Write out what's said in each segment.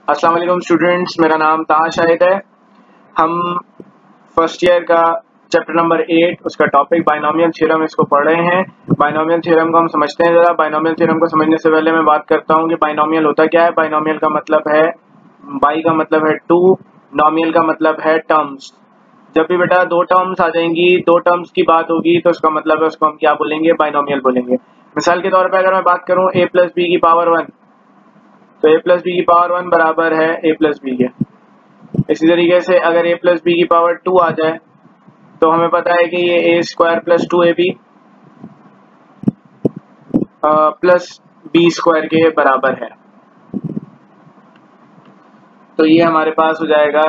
अस्सलाम वालेकुम स्टूडेंट्स, मेरा नाम ताहा शाहिद है। हम फर्स्ट ईयर का चैप्टर नंबर 8 उसका टॉपिक बाइनोमियल थ्योरम इसको पढ़ रहे हैं। बाइनोमियल थ्योरम को हम समझते हैं। ज़रा बाइनोमियल थ्योरम को समझने से पहले मैं बात करता हूँ कि बाइनोमियल होता क्या है। बाइनोमियल का मतलब है बाई का मतलब है टू, नोमियल का मतलब है टर्म्स। जब भी बेटा दो टर्म्स आ जाएंगी, दो टर्म्स की बात होगी तो उसका मतलब है उसको हम क्या बोलेंगे, बाइनोमियल बोलेंगे। मिसाल के तौर पर अगर मैं बात करूँ a प्लस बी की पावर 1, तो a प्लस बी की पावर 1 बराबर है a प्लस बी के। इसी तरीके से अगर a प्लस बी की पावर 2 आ जाए तो हमें पता है कि ये a square plus 2ab plus B square के बराबर है। तो ये हमारे पास हो जाएगा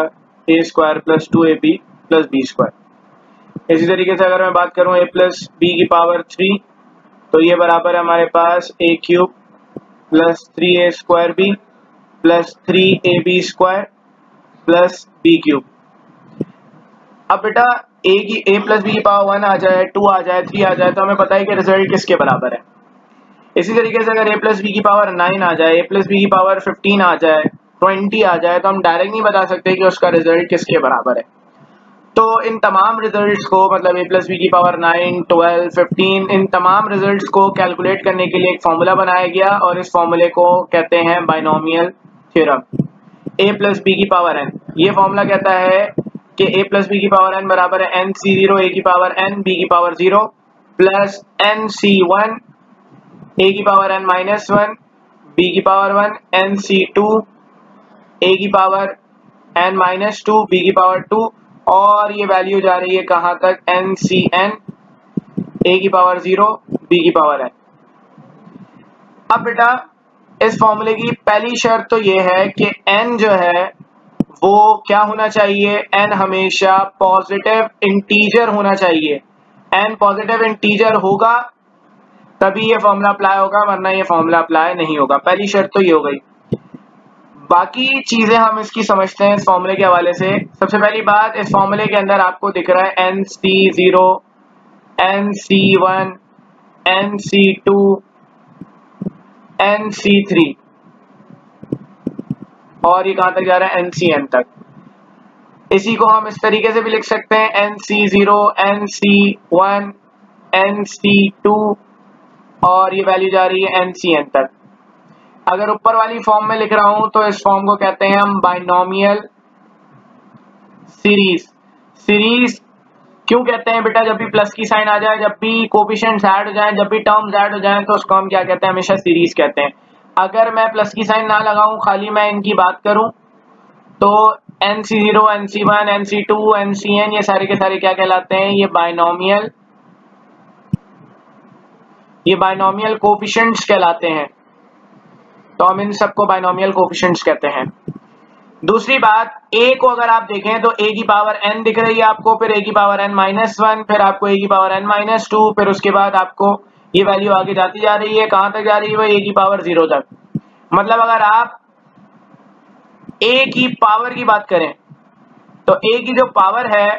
a square plus 2ab plus B square. इसी तरीके से अगर मैं बात करूं a प्लस बी की पावर 3, तो ये बराबर है हमारे पास a cube plus 3a square B plus 3ab square plus B cube. अब बेटा a प्लस बी की पावर 1 आ जाए, 2 आ जाए, 3 आ जाए तो हमें पता है कि रिजल्ट किसके बराबर है। इसी तरीके से अगर a प्लस बी की पावर 9 आ जाए, a प्लस बी की पावर 15 आ जाए, 20 आ जाए तो हम डायरेक्ट नहीं बता सकते कि उसका रिजल्ट किसके बराबर है। तो इन तमाम रिजल्ट्स को, मतलब a प्लस बी की पावर 9, 12, 15, इन तमाम रिजल्ट्स को कैलकुलेट करने के लिए एक फॉर्मूला बनाया गया और इस फॉर्मूले को कहते हैं binomial theorem. a plus B की पावर n, ये फॉर्मूला कहता है कि a प्लस बी की पावर n बराबर है nc0 a की पावर n b की पावर 0 प्लस nc1 a की पावर n माइनस 1 b की पावर 1 nc2 a की पावर n माइनस 2 b की पावर 2 और ये वैल्यू जा रही है कहाँ तक, ncn a की पावर 0 b की पावर n। अब बेटा इस फॉर्मूले की पहली शर्त तो ये है कि n जो है वो क्या होना चाहिए, n हमेशा पॉजिटिव इंटीजर होना चाहिए। n पॉजिटिव इंटीजर होगा तभी ये फॉर्मूला अप्लाई होगा, वरना ये फॉर्मूला अप्लाई नहीं होगा। पहली शर्त तो ये हो गई। बाकी चीजें हम इसकी समझते हैं इस फॉर्मूले के हवाले से। सबसे पहली बात, इस फॉर्मूले के अंदर आपको दिख रहा है nc0, nc1, nc2, nc3 और ये कहां तक जा रहा है, ncn तक। इसी को हम इस तरीके से भी लिख सकते हैं nc0, nc1, nc2 और ये वैल्यू जा रही है ncn तक। अगर ऊपर वाली फॉर्म में लिख रहा हूं तो इस फॉर्म को कहते हैं हम बाइनोमियल सीरीज। सीरीज क्यों कहते हैं बेटा, जब भी प्लस की साइन आ जाए, जब भी कोफिशिएंट्स ऐड हो जाएं, जब भी टर्म्स ऐड हो जाएं तो उसको हम क्या कहते हैं, हमेशा सीरीज कहते हैं। अगर मैं प्लस की साइन ना लगाऊं, खाली मैं इनकी बात करूं तो nc0, nc1, nc2, ncn ये सारे के सारे क्या कहलाते हैं, ये बाइनोमियल कोफिशिएंट्स कहलाते हैं। तो हम इन सबको बाइनोमियल कोफिशिएंट्स कहते हैं। दूसरी बात, a को अगर आप देखें तो a की पावर n दिख रही है आपको, फिर a की पावर n माइनस 1, फिर आपको a की पावर n माइनस 2, फिर उसके बाद आपको ये वैल्यू आगे जाती जा रही है, कहां तक जा रही है, a की पावर 0 तक। मतलब अगर आप a की पावर की बात करें तो a की जो पावर है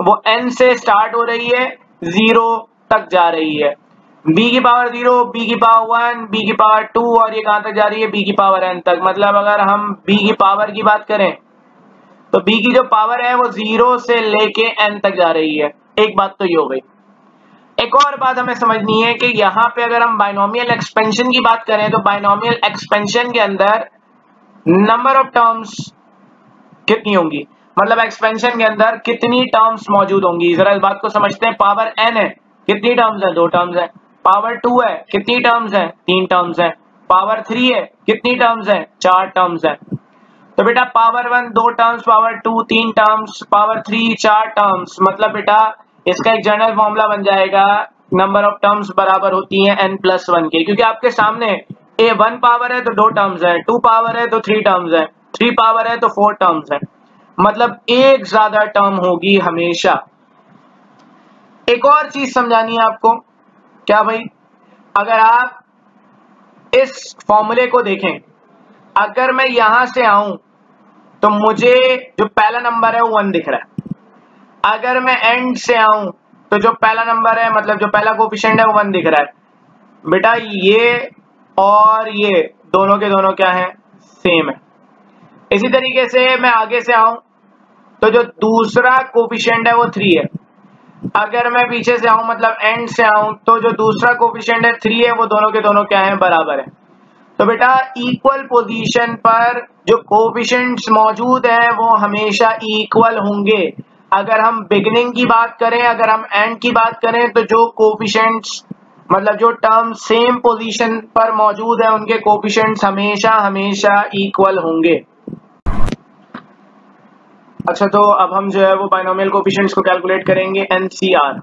वो n से स्टार्ट हो रही है, 0 तक जा रही है। b की पावर 0, b की पावर 1, b की पावर 2 और ये कहां तक जा रही है, b की पावर n तक। मतलब अगर हम b की पावर की बात करें तो b की जो पावर है वो 0 से लेके n तक जा रही है। एक बात तो ये हो गई। एक और बात हमें समझनी है कि यहाँ पे अगर हम बाइनोमियल एक्सपेंशन की बात करें तो बाइनोमियल एक्सपेंशन के अंदर नंबर ऑफ टर्म्स कितनी होंगी, मतलब एक्सपेंशन के अंदर कितनी टर्म्स मौजूद होंगी। जरा इस बात को समझते हैं। पावर n है, कितनी टर्म्स है, 2 टर्म्स है। पावर 2 है, कितनी टर्म्स है, 3 टर्म्स है। पावर 3 है, कितनी टर्म्स है, 4 टर्म्स है। तो बेटा power 1 2 terms, power 2 3 terms, power 3 4 terms. मतलब बेटा इसका एक जनरल फॉर्मूला बन जाएगा, नंबर ऑफ टर्म्स बराबर होती है n+1 के। क्योंकि आपके सामने a 1 पावर है तो 2 टर्म्स है, 2 पावर है तो 3 टर्म्स है, 3 पावर है तो 4 टर्म्स है। मतलब एक ज्यादा टर्म होगी हमेशा। एक और चीज समझानी है आपको, क्या भाई, अगर आप इस फॉर्मूले को देखें, अगर मैं यहां से आऊं तो मुझे जो पहला नंबर है वो 1 दिख रहा है। अगर मैं एंड से आऊं तो जो पहला नंबर है, मतलब जो पहला कोफिशिएंट है वो 1 दिख रहा है। बेटा ये और ये दोनों के दोनों क्या है, सेम है। इसी तरीके से मैं आगे से आऊं तो जो दूसरा कोफिशिएंट है वो 3 है। अगर मैं पीछे से आऊं मतलब एंड से आऊं तो जो दूसरा कोफिशिएंट है 3 है, वो दोनों के दोनों क्या है, बराबर है। तो बेटा इक्वल पोजीशन पर जो कोफिशिएंट्स मौजूद हैं वो हमेशा इक्वल होंगे। अगर हम बिगिनिंग की बात करें, अगर हम एंड की बात करें, तो जो कोफिशिएंट्स मतलब जो टर्म सेम पोजीशन पर मौजूद है उनके कोफिशिएंट्स हमेशा हमेशा इक्वल होंगे। अच्छा, तो अब हम जो है वो बाइनोमियल कोफिशिएंट्स को कैलकुलेट करेंगे। एनसीआर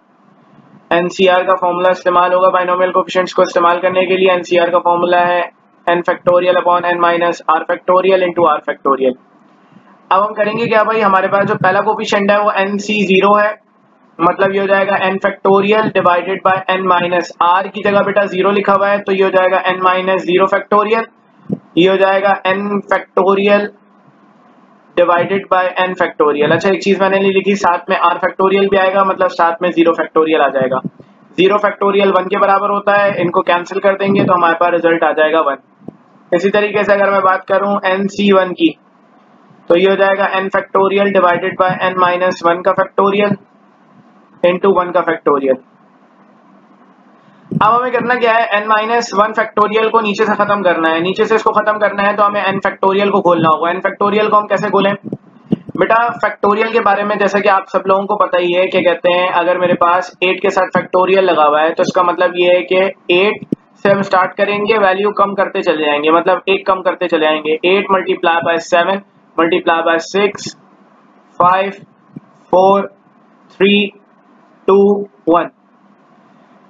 का फॉर्मूला इस्तेमाल होगा बाइनोमियल कोफिशिएंट्स को इस्तेमाल करने के लिए। एनसीआर का फॉर्मूला है n factorial upon n minus r factorial into r factorial. अब हम करेंगे क्या भाई, हमारे पास जो पहला कोफिशिएंट है वो nc0 है, मतलब ये हो जाएगा n factorial divided by n minus r की जगह बेटा 0 लिखा हुआ है तो ये हो जाएगा n माइनस 0 फैक्टोरियल, ये हो जाएगा n factorial divided by n factorial. अच्छा, एक चीज मैंने नहीं लिखी, साथ में r फैक्टोरियल भी आएगा, मतलब साथ में 0 फैक्टोरियल आ जाएगा। 0 फैक्टोरियल 1 के बराबर होता है, इनको कैंसिल कर देंगे तो हमारे पास रिजल्ट आ जाएगा 1। इसी तरीके से अगर मैं बात करूं nc1 की तो ये हो जाएगा n factorial divided by n minus 1 का फैक्टोरियल इंटू 1 का फैक्टोरियल। अब हमें करना क्या है, n माइनस 1 फैक्टोरियल को नीचे से खत्म करना है। नीचे से इसको खत्म करना है तो हमें n फैक्टोरियल को खोलना होगा। n फैक्टोरियल को हम कैसे खोलें बेटा, फैक्टोरियल के बारे में जैसा कि आप सब लोगों को पता ही है, क्या कहते हैं, अगर मेरे पास 8 के साथ फैक्टोरियल लगा हुआ है तो इसका मतलब ये है कि 8 से हम स्टार्ट करेंगे, वैल्यू कम करते चले जाएंगे, मतलब 1 कम करते चले जाएंगे। 8 मल्टीप्लाई बाय 7 मल्टीप्लाई बाय 6 5 4 3 2 1।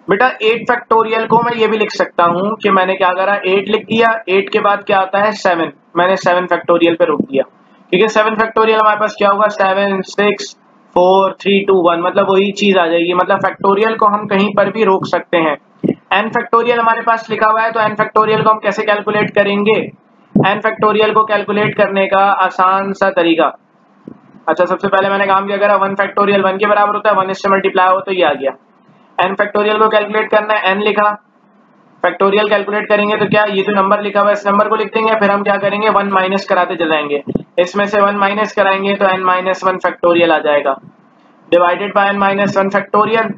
बेटा 8 फैक्टोरियल को मैं ये भी लिख सकता हूं कि मैंने क्या करा, 8 लिख दिया, 8 के बाद क्या आता है 7, मैंने 7 फैक्टोरियल पे रोक दिया, क्योंकि 7 फैक्टोरियल हमारे पास क्या होगा 7 6 4 3 2 1, मतलब वही चीज आ जाएगी। मतलब फैक्टोरियल को हम कहीं पर भी रोक सकते हैं। n फैक्टोरियल हमारे पास लिखा हुआ है तो n फैक्टोरियल को हम कैसे कैलकुलेट करेंगे, n फैक्टोरियल को कैलकुलेट करने का आसान सा तरीका। अच्छा, सबसे पहले मैंने काम क्या करा, 1 फैक्टोरियल 1 के बराबर होता है, 1 इससे मल्टीप्लाई हो तो ये आ गया। n फैक्टोरियल को कैलकुलेट करना है, n लिखा, फैक्टोरियल कैलकुलेट करेंगे तो क्या, ये जो नंबर लिखा हुआ है इस नंबर को लिख देंगे, फिर हम क्या करेंगे 1 माइनस कराते चले जाएंगे, इसमें से 1 माइनस कराएंगे तो n माइनस 1 फैक्टोरियल आ जाएगा divided by n minus 1 factorial.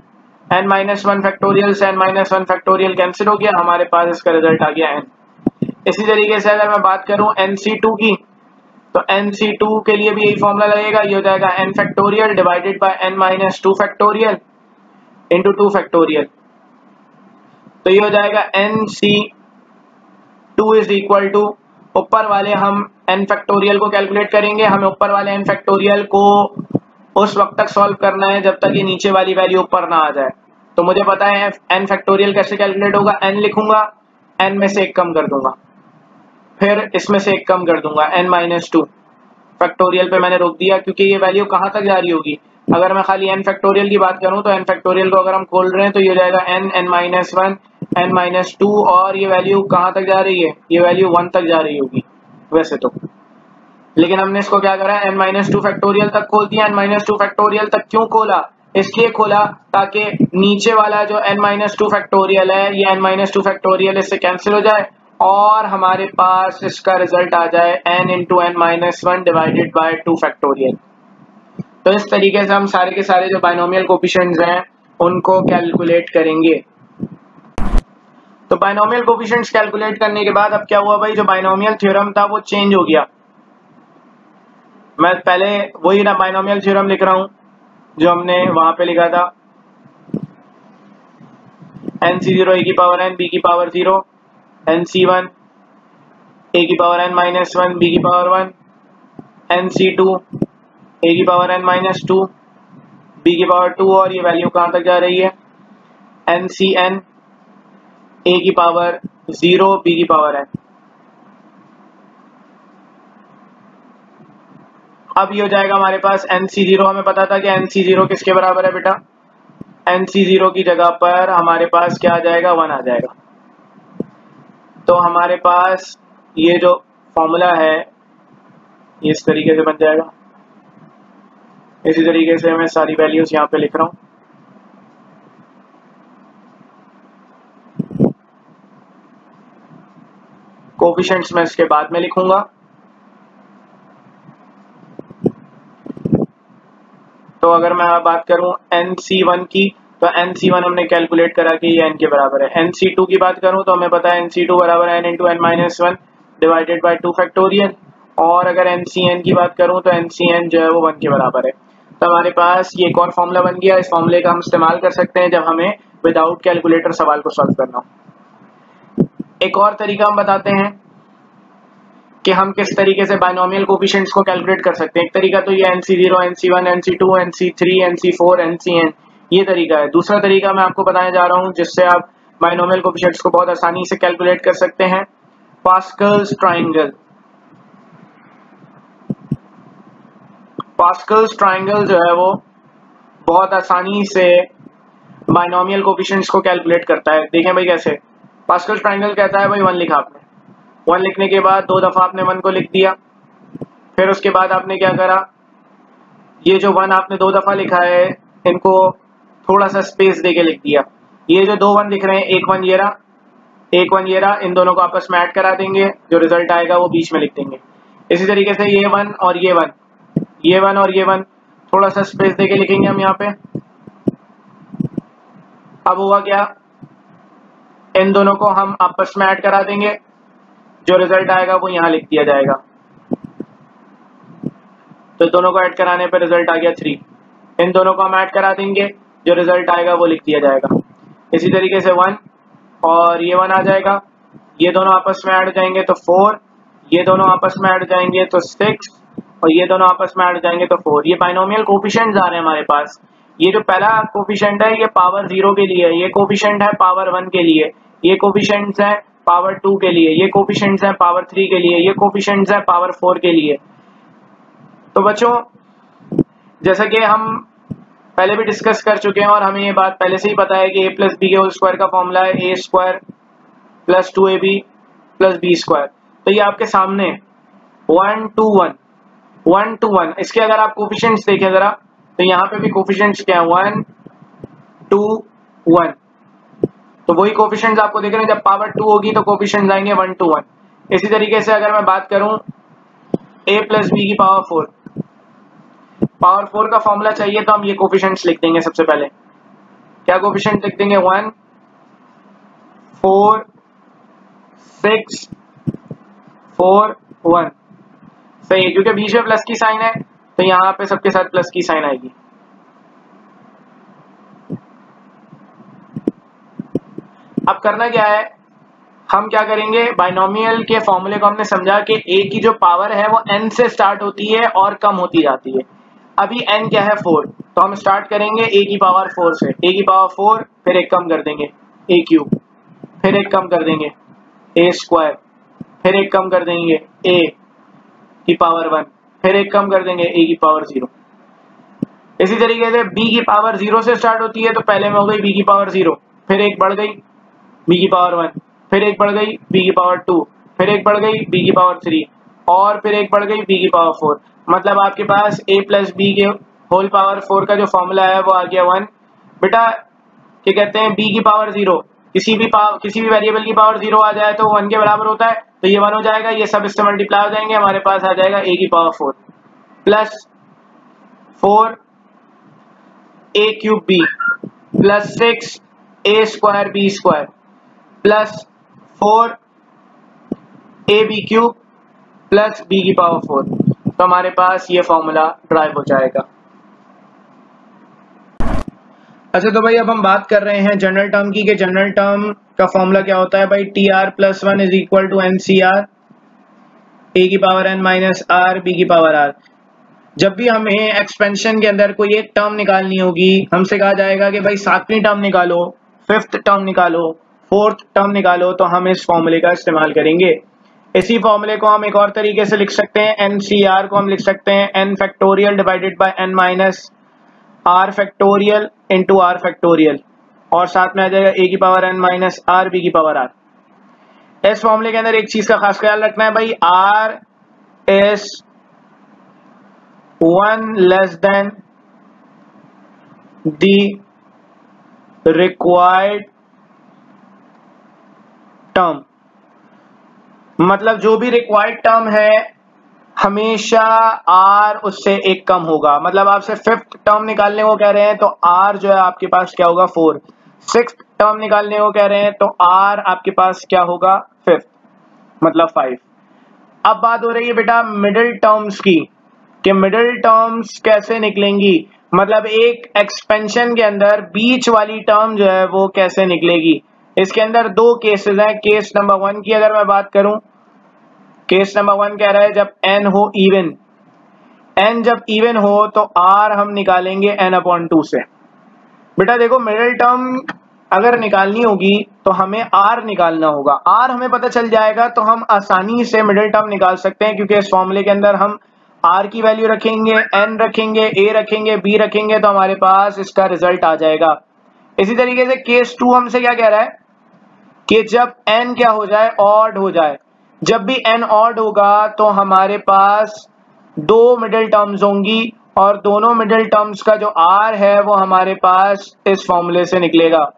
n minus 1 factorial से n माइनस 1 फैक्टोरियल कैंसिल हो गया, हमारे पास इसका रिजल्ट आ गया n। इसी तरीके से अगर मैं बात करूं nc2 की तो nc2 के लिए भी यही फॉर्मूला लगेगा, ये हो जाएगा n factorial divided by n minus 2 factorial into 2 factorial. तो ये हो जाएगा nc2 इज इक्वल टू, ऊपर वाले हम n फैक्टोरियल को कैलकुलेट करेंगे, हमें ऊपर वाले n फैक्टोरियल को उस वक्त तक सॉल्व करना है जब तक ये नीचे वाली वैल्यू ऊपर ना आ जाए। तो मुझे पता है n फैक्टोरियल कैसे कैलकुलेट होगा, n लिखूंगा, n में से 1 कम कर दूंगा, फिर इसमें से 1 कम कर दूंगा, n माइनस 2 फैक्टोरियल पे मैंने रोक दिया, क्योंकि ये वैल्यू कहां तक जा रही होगी, अगर मैं खाली n फैक्टोरियल की बात करूं तो n फैक्टोरियल को अगर हम खोल रहे हैं तो ये हो जाएगा n माइनस 1 n माइनस 2, और ये वैल्यू कहां तक जा रही है, ये वैल्यू 1 तक जा रही होगी वैसे तो, लेकिन हमने इसको क्या करा n माइनस 2 फैक्टोरियल तक खोल दिया। n माइनस 2 फैक्टोरियल तक क्यों खोला, इसलिए खोला ताकि नीचे वाला जो n माइनस 2 फैक्टोरियल है, ये n माइनस 2 फैक्टोरियल इससे कैंसिल हो जाए और हमारे पास इसका रिजल्ट आ जाए n into n minus 1 divided by 2 factorial. तो इस तरीके से हम सारे के सारे जो बाइनोमियल कोफिशिएंट्स हैं उनको कैलकुलेट करेंगे। तो बाइनोमियल कोफिशिएंट्स कैलकुलेट करने के बाद अब क्या हुआ भाई, जो बाइनोमियल थ्योरम था वो चेंज हो गया। मैं पहले वही ना बाइनोमियल थ्योरम लिख रहा हूं जो हमने वहां पे लिखा था, nc0 a की पावर n b की पावर 0, nc1 a की पावर n माइनस 1 b की पावर 1, nc2 a की पावर n माइनस 2 b की पावर 2, और ये वैल्यू कहां तक जा रही है, ncn a की पावर 0 b की पावर n। अब ये हो जाएगा हमारे पास nc0, हमें पता था कि nc0 किसके बराबर है बेटा, nc0 की जगह पर हमारे पास क्या आ जाएगा 1 आ जाएगा। तो हमारे पास ये जो फॉर्मूला है ये इस तरीके से बन जाएगा। इसी तरीके से मैं सारी वैल्यूज यहाँ पे लिख रहा हूँ। कोफिशिएंट्स मैं इसके बाद में लिखूंगा। तो अगर मैं बात करूं NC1 की, तो NC1 हमने कैलकुलेट करा कि ये n के बराबर है। NC2 की बात करूं तो हमें पता है NC2 बराबर n into n minus 1 divided by 2 factorial. और अगर NCN की बात करूं तो NCN जो है वो 1 के बराबर है। तो हमारे पास ये एक और फॉर्मूला बन गया। इस फॉर्मूले का हम इस्तेमाल कर सकते हैं जब हमें विदाउट कैलकुलेटर सवाल को सॉल्व करना हो। एक और तरीका हम बताते हैं कि हम किस तरीके से बाइनोमियल कोफिशिएंट्स को कैलकुलेट कर सकते हैं। एक तरीका तो ये NC0, NC1, NC2, NC3, NC4, NCN, ये तरीका है। दूसरा तरीका मैं आपको बताने जा रहा हूं जिससे आप बाइनोमियल कोफिशिएंट्स को बहुत आसानी से कैलकुलेट कर सकते हैं, पास्कल्स ट्रायंगल। पास्कल्स ट्रायंगल जो है वो बहुत आसानी से बाइनोमियल कोफिशिएंट्स को कैलकुलेट करता है। देखें भाई कैसे। पास्कल्स ट्रायंगल कहता है भाई 1 लिखा आपने, 1 लिखने के बाद 2 दफा आपने 1 को लिख दिया, फिर उसके बाद आपने क्या करा, ये जो 1 आपने 2 दफा लिखा है इनको थोड़ा सा स्पेस देके लिख दिया। ये जो 2 1 लिख रहे हैं, एक 1 ये रहा, एक 1 ये रहा, इन दोनों को आपस में ऐड करा देंगे, जो रिजल्ट आएगा वो बीच में लिख देंगे। इसी तरीके से ये 1 और ये 1, ये 1 और ये 1 थोड़ा सा स्पेस देके लिखेंगे हम यहाँ पे। अब हुआ क्या, इन दोनों को हम आपस में ऐड करा देंगे, जो रिजल्ट आएगा वो यहाँ लिख दिया जाएगा। तो दोनों को ऐड कराने पर रिजल्ट आ गया 3। इन दोनों को हम ऐड करा देंगे, जो रिजल्ट आएगा वो लिख दिया जाएगा। इसी तरीके से 1 और ये 1 आ जाएगा, ये दोनों आपस में ऐड जाएंगे तो 4, ये दोनों आपस में ऐड जाएंगे तो 6 और ये दोनों आपस में ऐड जाएंगे तो 4। ये बाइनोमियल कोफिशिएंट्स आ रहे हैं हमारे पास। ये जो पहला कोफिशिएंट है ये पावर 0 के लिए, ये कोफिशिएंट है पावर 1 के लिए, ये कोफिशिएंट्स है पावर 2 के लिए, ये कोफिशिएंट्स है पावर 3 के लिए, ये कोफिशिएंट्स है पावर 4 के लिए। तो बच्चों जैसा कि हम पहले भी डिस्कस कर चुके हैं और हमें ये बात पहले से ही पता है कि a प्लस बी के होल स्क्वायर का फॉर्मूला है a square plus 2ab plus B square. तो ये आपके सामने 1 to 1, 1 to 1। इसके अगर आप कोफिशिएंट्स देखें जरा, तो यहाँ पे भी कोफिशिएंट्स क्या है, 1 2 1। तो वही कोफिशिएंट्स आपको देख रहे हैं, जब पावर 2 होगी तो कोफिशिएंट्स आएंगे 1 to 1। इसी तरीके से अगर मैं बात करूं a प्लस बी की पावर 4, पावर 4 का फॉर्मूला चाहिए तो हम ये कोफिशिएंट्स लिख देंगे। सबसे पहले क्या कोफिशिएंट लिख देंगे, 1 4 6 4 1। सही है, क्योंकि बीच में प्लस की साइन है तो यहाँ पे सबके साथ प्लस की साइन आएगी। अब करना क्या है, हम क्या करेंगे, बाइनोमियल के फॉर्मूले को हमने समझा कि a की जो पावर है वो n से स्टार्ट होती है और कम होती जाती है। अभी n क्या है, 4, तो हम स्टार्ट करेंगे a की पावर 4 से, a की पावर 4, फिर एक कम कर देंगे a क्यूब, फिर एक कम कर देंगे a स्क्वायर, फिर एक कम कर देंगे a की पावर 1, फिर एक कम कर देंगे a की पावर 0। इसी तरीके से b की पावर 0 से स्टार्ट होती है, तो पहले में हो गई b की पावर 0, फिर एक बढ़ गई b की पावर 1, फिर एक बढ़ गई b की पावर 2, फिर एक बढ़ गई b की पावर 3 और फिर एक बढ़ गई b की पावर 4। मतलब आपके पास a प्लस बी के होल पावर 4 का जो फॉर्मूला है वो आ गया 1। बेटा क्या कहते हैं, b की पावर 0, किसी भी वेरिएबल की पावर 0 आ जाए तो 1 के बराबर होता है, तो ये 1 हो जाएगा, ये सब इससे मल्टीप्लाई हो जाएंगे, हमारे पास आ जाएगा a की power 4 plus 4 a cube b plus 6 a square b square plus 4 A B cube plus B की पावर 4। तो हमारे पास ये फॉर्मूला ड्राइव हो जाएगा। अच्छा तो भाई अब हम बात कर रहे हैं जनरल टर्म की, कि जनरल टर्म का फॉर्मूला क्या होता है भाई, T R plus 1 is equal to N C R, A की power N minus R B की पावर आर। जब भी हमें एक्सपेंशन के अंदर कोई एक टर्म निकालनी होगी, हमसे कहा जाएगा कि भाई 7वीं टर्म निकालो, 5th टर्म निकालो, 4th टर्म निकालो, तो हम इस फॉर्मूले का इस्तेमाल करेंगे। इसी फॉर्मूले को हम एक और तरीके से लिख सकते हैं, एन सी आर को हम लिख सकते हैं N factorial divided by N minus R factorial into R factorial, और साथ में आ जाएगा ए की power N minus R B की पावर आर। इस फॉर्मूले के अंदर एक चीज का खास ख्याल रखना है भाई, R is 1 less than the required term. मतलब जो भी रिक्वायर्ड टर्म है हमेशा r उससे एक कम होगा, मतलब आपसे फिफ्थ टर्म निकालने को कह रहे हैं तो r जो है आपके पास क्या होगा 4, सिक्स्थ टर्म निकालने को कह रहे हैं तो r आपके पास क्या होगा फिफ्थ, मतलब 5। अब बात हो रही है बेटा मिडिल टर्म्स की, कि मिडिल टर्म्स कैसे निकलेंगी, मतलब एक एक्सपेंशन के अंदर बीच वाली टर्म जो है वो कैसे निकलेगी। इसके अंदर दो केसेस हैं। केस नंबर 1 की अगर मैं बात करूं, केस नंबर 1 कह रहा है जब n हो इवन, n जब इवन हो तो r हम निकालेंगे n/2 से। बेटा देखो मिडिल टर्म अगर निकालनी होगी तो हमें r निकालना होगा, r हमें पता चल जाएगा तो हम आसानी से मिडिल टर्म निकाल सकते हैं, क्योंकि इस फॉर्मूले के अंदर हम r की वैल्यू रखेंगे, n रखेंगे, a रखेंगे, b रखेंगे, तो हमारे पास इसका रिजल्ट आ जाएगा। इसी तरीके से केस 2 हमसे क्या कह रहा है कि जब n क्या हो जाए ऑड हो जाए, जब भी n ऑड होगा तो हमारे पास दो मिडिल टर्म्स होंगी और दोनों मिडिल टर्म्स का जो r है वो हमारे पास इस फॉर्मूले से निकलेगा,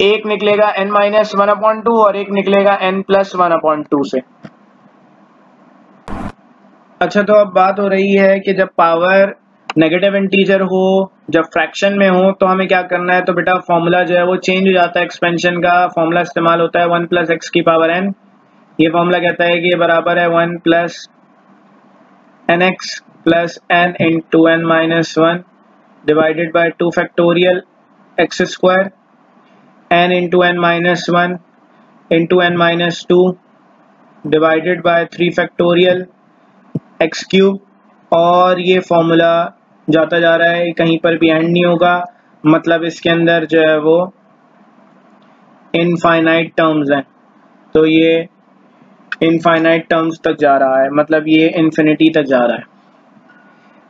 एक निकलेगा n-1/2 और एक निकलेगा n+1/2 से। अच्छा तो अब बात हो रही है कि जब पावर नेगेटिव इंटीजर हो, जब फ्रैक्शन में हो तो हमें क्या करना है, तो बेटा फॉर्मूला जो है वो चेंज हो जाता है, एक्सपेंशन का फॉर्मूला इस्तेमाल होता है 1 + x की पावर n। ये फॉर्मूला कहता है कि ये बराबर है 1 + nx + n × n-1 divided by 2 factorial x² n × n-1 × n-2 divided by 3 factorial x³ और ये फॉर्मूला जाता जा रहा है, कहीं पर भी एंड नहीं होगा, मतलब इसके अंदर जो है वो इनफाइनाइट टर्म्स हैं, तो ये इनफाइनाइट टर्म्स तक जा रहा है, मतलब ये इन्फिनिटी तक जा रहा है।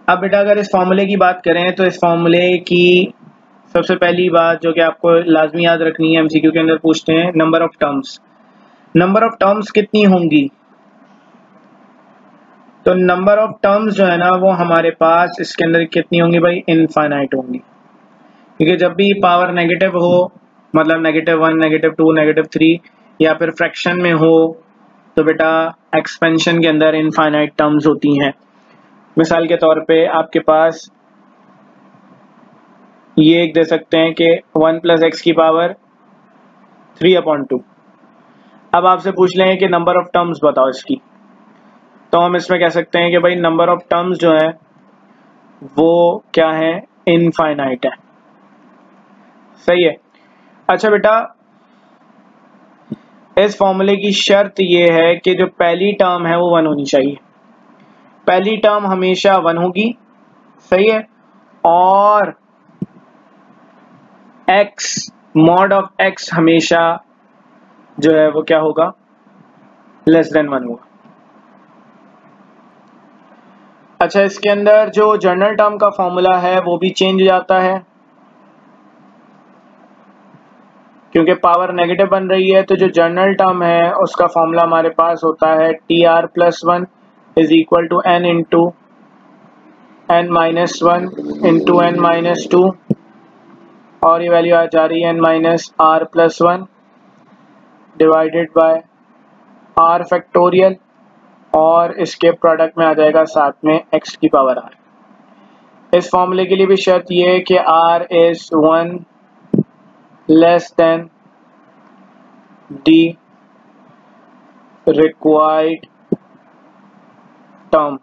अब बेटा अगर इस फॉर्मूले की बात करें तो इस फॉर्मूले की सबसे पहली बात जो कि आपको लाजमी याद रखनी है, एमसीक्यू के अंदर पूछते हैं, number of terms. Number of terms कितनी होंगी, तो नंबर ऑफ टर्म्स जो है ना वो हमारे पास इसके अंदर कितनी होंगी भाई, इनफाइनाइट होंगी, क्योंकि जब भी पावर नेगेटिव हो, मतलब -1, -2, -3 या फिर फ्रैक्शन में हो तो बेटा एक्सपेंशन के अंदर इनफाइनाइट टर्म्स होती हैं। मिसाल के तौर पे आपके पास ये एक दे सकते हैं कि 1 + x की पावर 3/2। अब आपसे पूछ लें कि नंबर ऑफ टर्म्स बताओ इसकी, तो हम इसमें कह सकते हैं कि भाई नंबर ऑफ टर्म्स जो है वो क्या है, इनफाइनाइट है। सही है। अच्छा बेटा इस फॉर्मूले की शर्त ये है कि जो पहली टर्म है वो 1 होनी चाहिए, पहली टर्म हमेशा 1 होगी, सही है, और x मॉड ऑफ x हमेशा जो है वो क्या होगा, <1 होगा। अच्छा इसके अंदर जो जनरल टर्म का फॉर्मूला है वो भी चेंज हो जाता है, क्योंकि पावर नेगेटिव बन रही है, तो जो जनरल टर्म है उसका फॉर्मूला हमारे पास होता है TR+1 = n × n-1 × n-2 और ये वैल्यू आ जा रही है n-r+1 divided by r factorial और इसके प्रोडक्ट में आ जाएगा साथ में x की पावर r। इस फॉर्मूले के लिए भी शर्त ये है कि r is 1 less than the required term।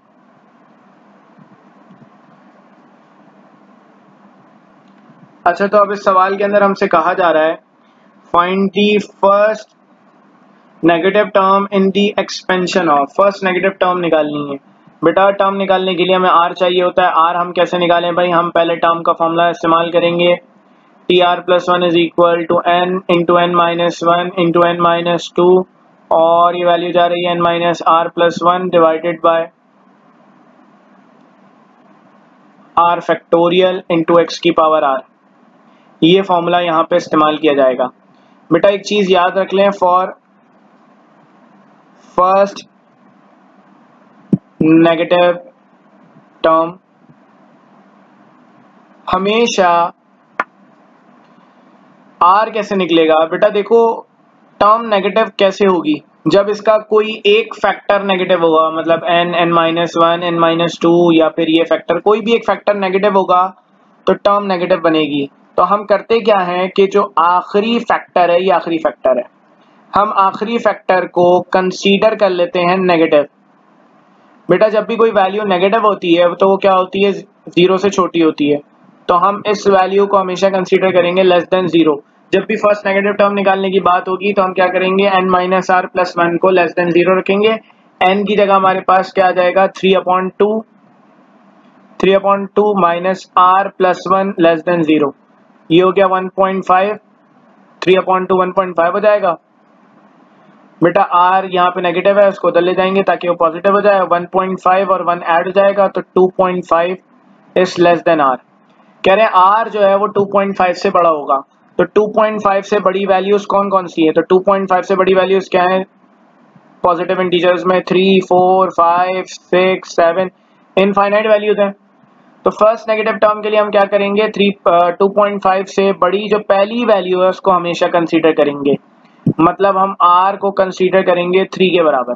अच्छा तो अब इस सवाल के अंदर हमसे कहा जा रहा है find the first negative term in the expansion of, first negative term निकालनी है। बेटा टर्म निकालने के लिए हमें r चाहिए होता है, r हम कैसे निकालें भाई, हम पहले टर्म का फॉर्मूला इस्तेमाल करेंगे, TR+1 = n × n-1 × n-2 और ये वैल्यू जा रही है n-r+1 divided by r factorial × x की पावर r। ये फॉर्मूला यहाँ पे इस्तेमाल किया जाएगा। बेटा एक चीज याद रख लें, फॉर फर्स्ट नेगेटिव टर्म हमेशा r कैसे निकलेगा, बेटा देखो टर्म नेगेटिव कैसे होगी, जब इसका कोई एक फैक्टर नेगेटिव होगा, मतलब n, n-1, n-2 या फिर ये फैक्टर, कोई भी एक फैक्टर नेगेटिव होगा तो टर्म नेगेटिव बनेगी। तो हम करते क्या है कि जो आखिरी फैक्टर है, ये आखिरी फैक्टर है, हम आखिरी फैक्टर को कंसीडर कर लेते हैं नेगेटिव। बेटा जब भी कोई वैल्यू नेगेटिव होती है तो वो क्या होती है, 0 से छोटी होती है, तो हम इस वैल्यू को हमेशा कंसीडर करेंगे लेस देन 0। जब भी फर्स्ट नेगेटिव टर्म निकालने की बात होगी तो हम क्या करेंगे, n-r+1 को लेस देन 0 रखेंगे। n की जगह हमारे पास क्या आ जाएगा, 3/2 माइनस r+1 लेस देन 0, ये हो गया 1.5, 3/2 1.5 हो जाएगा। बेटा r यहाँ पे नेगेटिव है, उसको उधर ले जाएंगे ताकि वो पॉजिटिव हो जाए, 1.5 और 1 ऐड हो जाएगा तो 2.5 इज लेस देन r। कह रहे हैं r जो है वो 2.5 से बड़ा होगा, तो 2.5 से बड़ी वैल्यूज कौन कौन सी है, तो 2.5 से बड़ी वैल्यूज क्या है पॉजिटिव इंटीजर्स में, 3, 4, 5, 6, 7 इनफाइनाइट वैल्यूज हैं। तो फर्स्ट नेगेटिव टर्म के लिए हम क्या करेंगे, 2.5 से बड़ी जो पहली वैल्यू है उसको हमेशा कंसीडर करेंगे, मतलब हम r को कंसीडर करेंगे 3 के बराबर।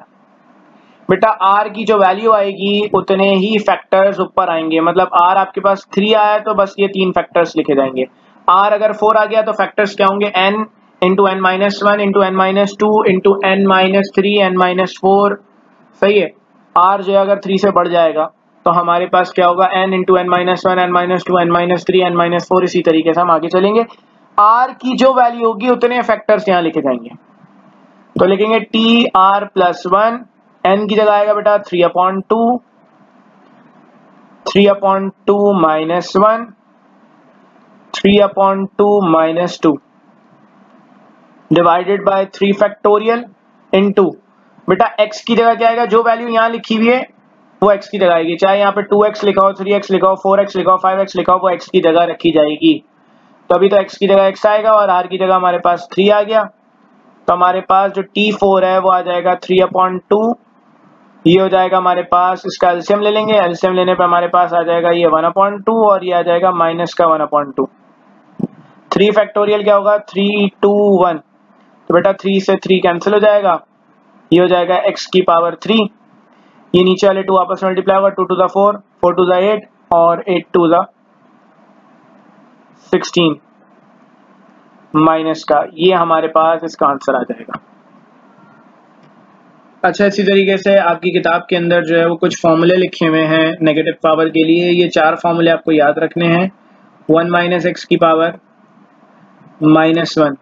बेटा r की जो वैल्यू आएगी उतने ही फैक्टर्स ऊपर आएंगे, मतलब r आपके पास 3 आया तो बस ये 3 फैक्टर्स लिखे जाएंगे। r अगर 4 आ गया तो फैक्टर्स क्या होंगे, n into n-1 into n-2 into n-3 n-4, सही है। r जो है अगर 3 से बढ़ जाएगा तो हमारे पास क्या होगा, n into n-1 n-2 n-3 n-4, इसी तरीके से हम आगे चलेंगे। r की जो वैल्यू होगी उतने फैक्टर्स यहाँ लिखे जाएंगे, तो लिखेंगे tr+1, n की जगह आएगा बेटा 3/2, 3/2 minus 1, 3/2 minus 2 divided by 3 factorial into, बेटा x की जगह क्या आएगा, जो वैल्यू यहाँ लिखी हुई है वो x की जगह आएगी, चाहे यहाँ पे 2x लिखा हो, 3x लिखा हो, 4x लिखा हो, 5x लिखा हो, वो x की जगह रखी जाएगी। तो अभी तो x की जगह x आएगा और r की जगह हमारे पास 3 आ गया, तो हमारे पास जो t4 है वो आ जाएगा 3/2, ये हो जाएगा हमारे पास, इसका एलसीएम ले लेंगे, एलसीएम लेने पे हमारे पास आ जाएगा ये 1/2 और ये आ जाएगा माइनस का 1/2। 3 फैक्टोरियल क्या होगा, 3, 2, 1, तो बेटा 3 से 3 कैंसिल हो जाएगा, ये हो जाएगा x की पावर 3, ये नीचे वाले 2 आपस में मल्टीप्लाई होगा, 2 to the 4, 4 to the 8 और 8 to the 16 माइनस का, ये हमारे पास इसका आंसर आ जाएगा। अच्छा, इसी तरीके से आपकी किताब के अंदर जो है वो कुछ फॉर्मूले लिखे हुए हैं नेगेटिव पावर के लिए, ये 4 फॉर्मूले आपको याद रखने हैं। 1 माइनस एक्स की पावर -1,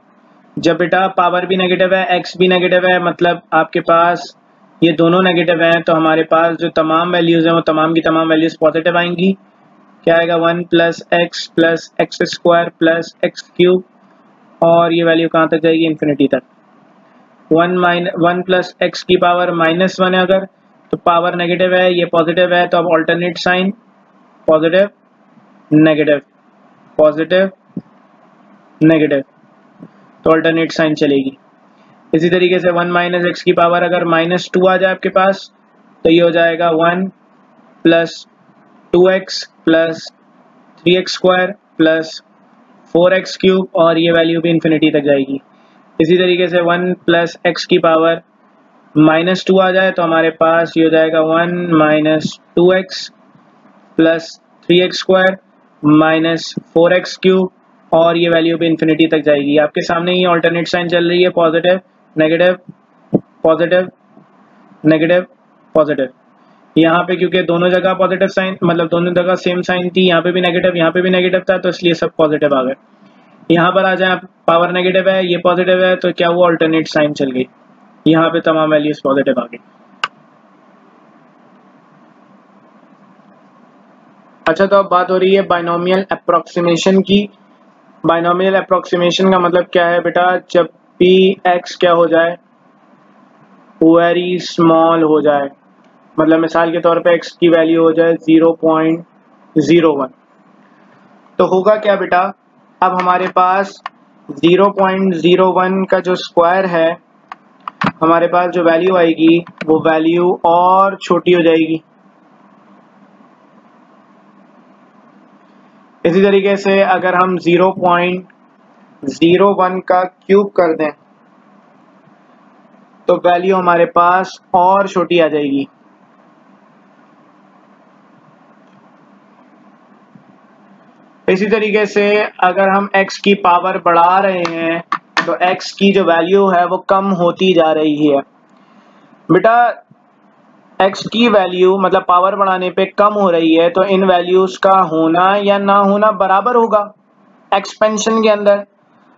जब बेटा पावर भी नेगेटिव है, एक्स भी नेगेटिव है, मतलब आपके पास ये दोनों नेगेटिव हैं, तो हमारे पास जो तमाम वैल्यूज़ हैं वो तमाम की तमाम वैल्यूज़ पॉजिटिव आएंगी। क्या आएगा, 1 + x² + x³ और ये वैल्यू कहाँ तक जाएगी, इन्फिनिटी तक। 1 + x की पावर -1 है अगर, तो पावर नेगेटिव है, ये पॉजिटिव है, तो अब alternate sign, positive negative, positive negative, तो ऑल्टरनेट साइन चलेगी। इसी तरीके से 1 - x की पावर अगर -2 आ जाए आपके पास, तो ये हो जाएगा 1 + 2x + 3x² + 4x³ और ये वैल्यू भी इन्फिनिटी तक जाएगी। इसी तरीके से 1 + x की पावर -2 आ जाए तो हमारे पास ये हो जाएगा 1 - 2x + 3x² - 4x³ और ये वैल्यू भी इन्फिनिटी तक जाएगी। आपके सामने ये ऑल्टरनेट साइन चल रही है, positive negative, positive negative, positive. यहाँ पे क्योंकि दोनों जगह पॉजिटिव साइन, मतलब दोनों जगह सेम साइन थी, यहाँ पे भी नेगेटिव, यहाँ पे भी नेगेटिव था, तो इसलिए सब पॉजिटिव आ गए। यहाँ पर आ जाए, पावर नेगेटिव है, ये पॉजिटिव है, तो क्या वो ऑल्टरनेट साइन चल गई, यहाँ पे तमाम वैल्यूज पॉजिटिव आ गई। अच्छा, तो अब बात हो रही है बाइनोमियल अप्रोक्सीमेशन की। बाइनोमियल अप्रोक्सीमेशन का मतलब क्या है बेटा, जब भी x क्या हो जाए, वेरी स्मॉल हो जाए, मतलब मिसाल के तौर पे x की वैल्यू हो जाए 0.01, तो होगा क्या बेटा, अब हमारे पास 0.01 का जो स्क्वायर है, हमारे पास जो वैल्यू आएगी वो वैल्यू और छोटी हो जाएगी। इसी तरीके से अगर हम 0.01 का क्यूब कर दें तो वैल्यू हमारे पास और छोटी आ जाएगी। इसी तरीके से अगर हम x की पावर बढ़ा रहे हैं तो x की जो वैल्यू है वो कम होती जा रही है। बेटा x की वैल्यू मतलब पावर बढ़ाने पे कम हो रही है, तो इन वैल्यूज का होना या ना होना बराबर होगा एक्सपेंशन के अंदर।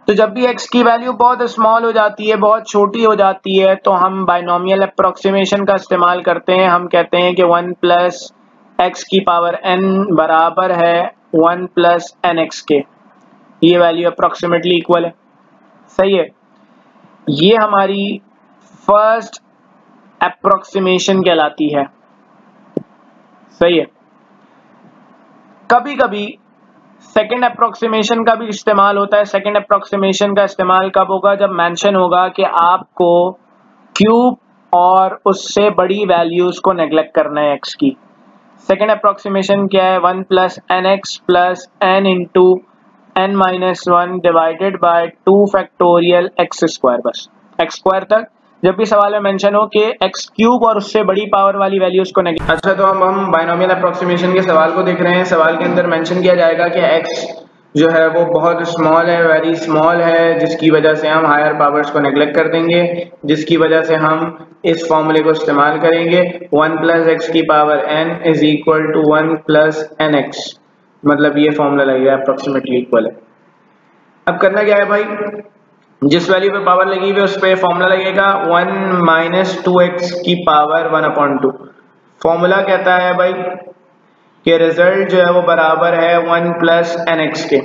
तो जब भी x की वैल्यू बहुत स्मॉल हो जाती है, बहुत छोटी हो जाती है, तो हम बाइनोमियल अप्रोक्सीमेशन का इस्तेमाल करते हैं। हम कहते हैं कि 1 प्लस एक्स की पावर n बराबर है 1 प्लस एन एक्स के। ये वैल्यू अप्रोक्सीमेटली इक्वल है। सही है, ये हमारी फर्स्ट अप्रोक्सीमेशन कहलाती है। सही है। कभी कभी सेकेंड अप्रोक्सीमेशन का भी इस्तेमाल होता है। सेकेंड अप्रोक्सीमेशन का इस्तेमाल कब होगा? जब मेंशन होगा कि आपको क्यूब और उससे बड़ी वैल्यूज को नेग्लेक्ट करना है एक्स की। सेकेंड अप्रोक्सीमेशन क्या है? 1 plus N X plus N into N minus 1 divided by 2 factorial x square. बस एक्स स्क्वायर तक जब भी सवाल में मेंशन हो कि एक्स क्यूब और उससे बड़ी पावर वाली वैल्यूज को नेगेटिव। अच्छा, तो अब हम बाइनोमियल अप्रोक्सीमेशन के सवाल को देख रहे हैं। सवाल के अंदर मेंशन किया जाएगा कि एक्स जो है वो बहुत स्मॉल है, वेरी स्मॉल है, जिसकी वजह से हम हायर पावर्स को नेग्लेक्ट कर देंगे, जिसकी वजह से हम इस फॉर्मूले को इस्तेमाल करेंगे 1 प्लस एक्स की power n is equal to 1 plus N X. मतलब ये फॉर्मूला लगेगा अप्रोक्सीमेटली इक्वल है। अब करना क्या है भाई, जिस वैल्यू पे पावर लगी हुई उस पे फॉर्मूला लगेगा 1 माइनस 2x की पावर 1/2। फॉर्मूला कहता है भाई कि रिजल्ट जो है वो बराबर है 1 प्लस एन एक्स के।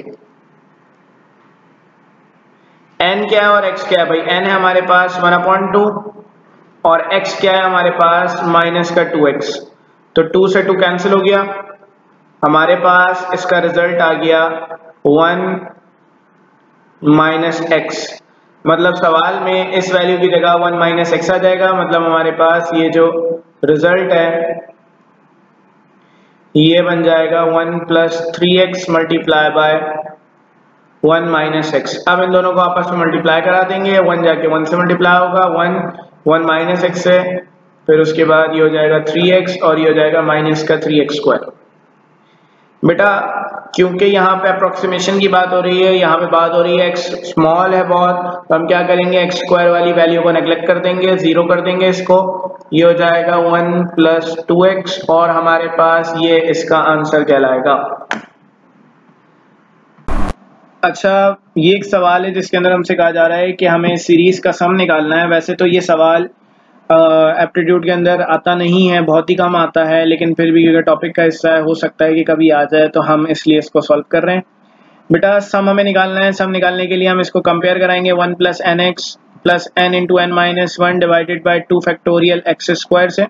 n क्या है और x क्या है भाई? n है हमारे पास 1/2 और x क्या है हमारे पास माइनस का 2x। तो 2 से 2 कैंसिल हो गया, हमारे पास इसका रिजल्ट आ गया 1 माइनस एक्स। मतलब सवाल में इस वैल्यू की जगह 1 माइनस एक्स आ जाएगा। मतलब हमारे पास ये जो रिजल्ट है ये बन जाएगा 1 plus 3x multiply by 1 minus x. अब इन दोनों को आपस में मल्टीप्लाई करा देंगे, 1 जाके 1 से मल्टीप्लाई होगा, 1 माइनस एक्स से, फिर उसके बाद ये हो जाएगा 3x और ये हो जाएगा माइनस का 3x स्क्वायर। बेटा क्योंकि यहाँ पे अप्रोक्सीमेशन की बात हो रही है, यहाँ पे बात हो रही है x स्मॉल है बहुत, तो हम क्या करेंगे x स्क्वायर वाली वैल्यू को नेग्लेक्ट कर देंगे, जीरो कर देंगे इसको। ये हो जाएगा 1 प्लस 2x और हमारे पास ये इसका आंसर कहलाएगा। अच्छा, ये एक सवाल है जिसके अंदर हमसे कहा जा रहा है कि हमें सीरीज का सम निकालना है। वैसे तो ये सवाल एप्टीट्यूड के अंदर आता नहीं है, बहुत ही कम आता है, लेकिन फिर भी क्योंकि टॉपिक का हिस्सा है हो सकता है कि कभी आ जाए, तो हम इसलिए इसको सॉल्व कर रहे हैं। बेटा सम हमें निकालना है। सम निकालने के लिए हम इसको कंपेयर कराएंगे 1 plus N X plus N into N minus 1 divided by 2 factorial x square से,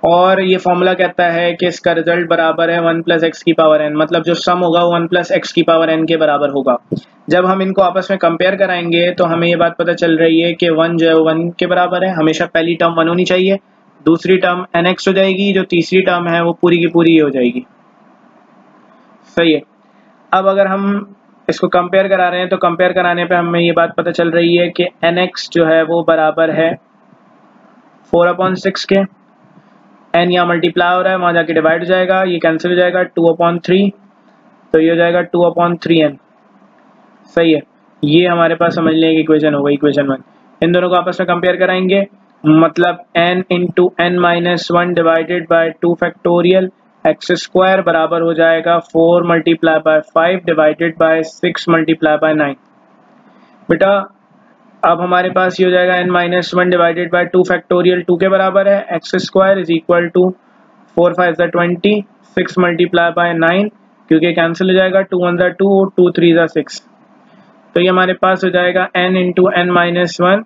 और ये फॉर्मूला कहता है कि इसका रिजल्ट बराबर है 1 प्लस एक्स की पावर एन। मतलब जो सम होगा 1 प्लस एक्स की पावर एन के बराबर होगा। जब हम इनको आपस में कंपेयर कराएंगे तो हमें ये बात पता चल रही है कि 1 जो है 1 के बराबर है। हमेशा पहली टर्म 1 होनी चाहिए, दूसरी टर्म एन एक्स हो जाएगी, जो तीसरी टर्म है वो पूरी की पूरी हो जाएगी। सही है। अब अगर हम इसको कंपेयर करा रहे हैं तो कंपेयर कराने पे हमें ये बात पता चल रही है कि एन एक्स जो है वो बराबर है 4/6 के। एन यहाँ मल्टीप्लाई हो रहा है, वहाँ जाके डिवाइड हो जाएगा, ये कैंसिल हो जाएगा 2/3, तो ये हो जाएगा 2/3n। सही है, ये हमारे पास समझ लें कि इक्वेशन होगा, इक्वेशन 1। इन दोनों को आपस में कंपेयर कराएंगे, मतलब n into N minus 1 divided by 2 factorial x square बराबर हो जाएगा 4 multiply by 5 divided by 6 multiply by 9। बेटा अब हमारे पास ये हो जाएगा n minus 1 divided by 2 factorial 2 के बराबर है, x square is equal to 4 5 20, 6 multiply by 9, क्योंकि कैंसिल हो जाएगा, 2 1 2 और 2 3 6। तो ये हमारे पास हो जाएगा n into N minus 1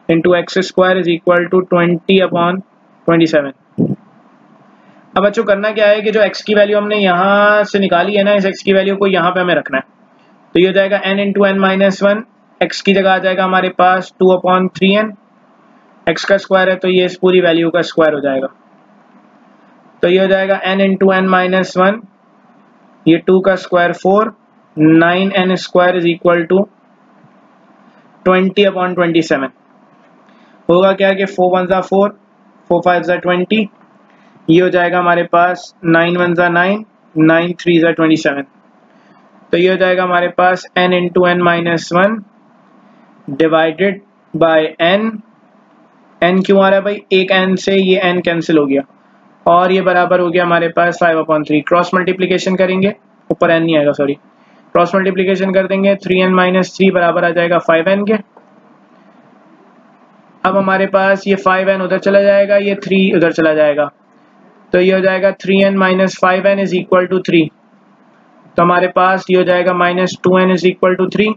into x square is equal to 20/27। अब बच्चों करना क्या है कि जो x की वैल्यू हमने यहाँ से निकाली है ना, इस x की वैल्यू को यहाँ पे हमें रखना है। तो ये हो जाएगा n into N minus 1, x की जगह आ जाएगा हमारे पास 2/3n, x का स्क्वायर है तो ये इस पूरी वैल्यू का स्क्वायर हो जाएगा। तो ये हो जाएगा n इंटू एन माइनस 1, ये 2 का square 4, 9n square is equal to 20/27। होगा क्या कि 4 1 4, 4 5 20, ये हो जाएगा हमारे पास 9 1 9, 9 3 27। तो ये हो जाएगा हमारे पास n into N minus 1 divided by n। n क्यों आ रहा है भाई, एक n से ये n कैंसिल हो गया और ये बराबर हो गया हमारे पास 5/3। क्रॉस मल्टीप्लिकेशन करेंगे, ऊपर n नहीं आएगा सॉरी, क्रॉस मल्टीप्लिकेशन कर देंगे, 3n माइनस 3 बराबर आ जाएगा 5n के। अब हमारे पास ये 5n उधर चला जाएगा, ये 3 उधर चला जाएगा, तो ये हो जाएगा 3n minus 5n is equal to 3। तो हमारे पास ये हो जाएगा minus 2n is equal to 3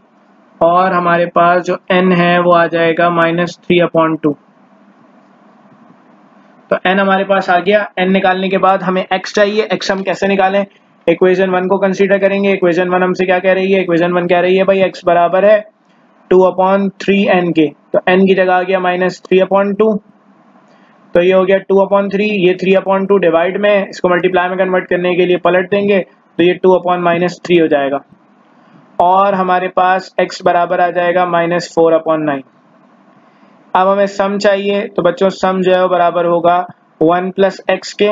और हमारे पास जो n है वो आ जाएगा माइनस 3/2। तो n हमारे पास आ गया। n निकालने के बाद हमें x चाहिए। x हम कैसे निकालें, इक्वेशन 1 को कंसीडर करेंगे। इक्वेशन 1 हमसे क्या कह रही है, इक्वेशन 1 कह रही है भाई x बराबर है 2/3n के। तो n की जगह आ गया माइनस 3/2, तो ये हो गया 2/3, ये 3/2 डिवाइड में, इसको मल्टीप्लाई में कन्वर्ट करने के लिए पलट देंगे तो ये 2/-3 हो जाएगा और हमारे पास x बराबर आ जाएगा माइनस 4/9। अब हमें सम चाहिए, तो बच्चों सम जो है वो बराबर होगा 1 प्लस एक्स के,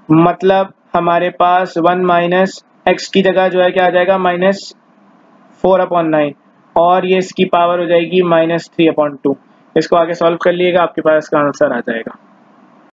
मतलब हमारे पास 1 माइनस एक्स की जगह जो है क्या आ जाएगा माइनस 4/9 और ये इसकी पावर हो जाएगी माइनस 3/2। इसको आगे सॉल्व कर लिएगा, आपके पास इसका आंसर आ जाएगा।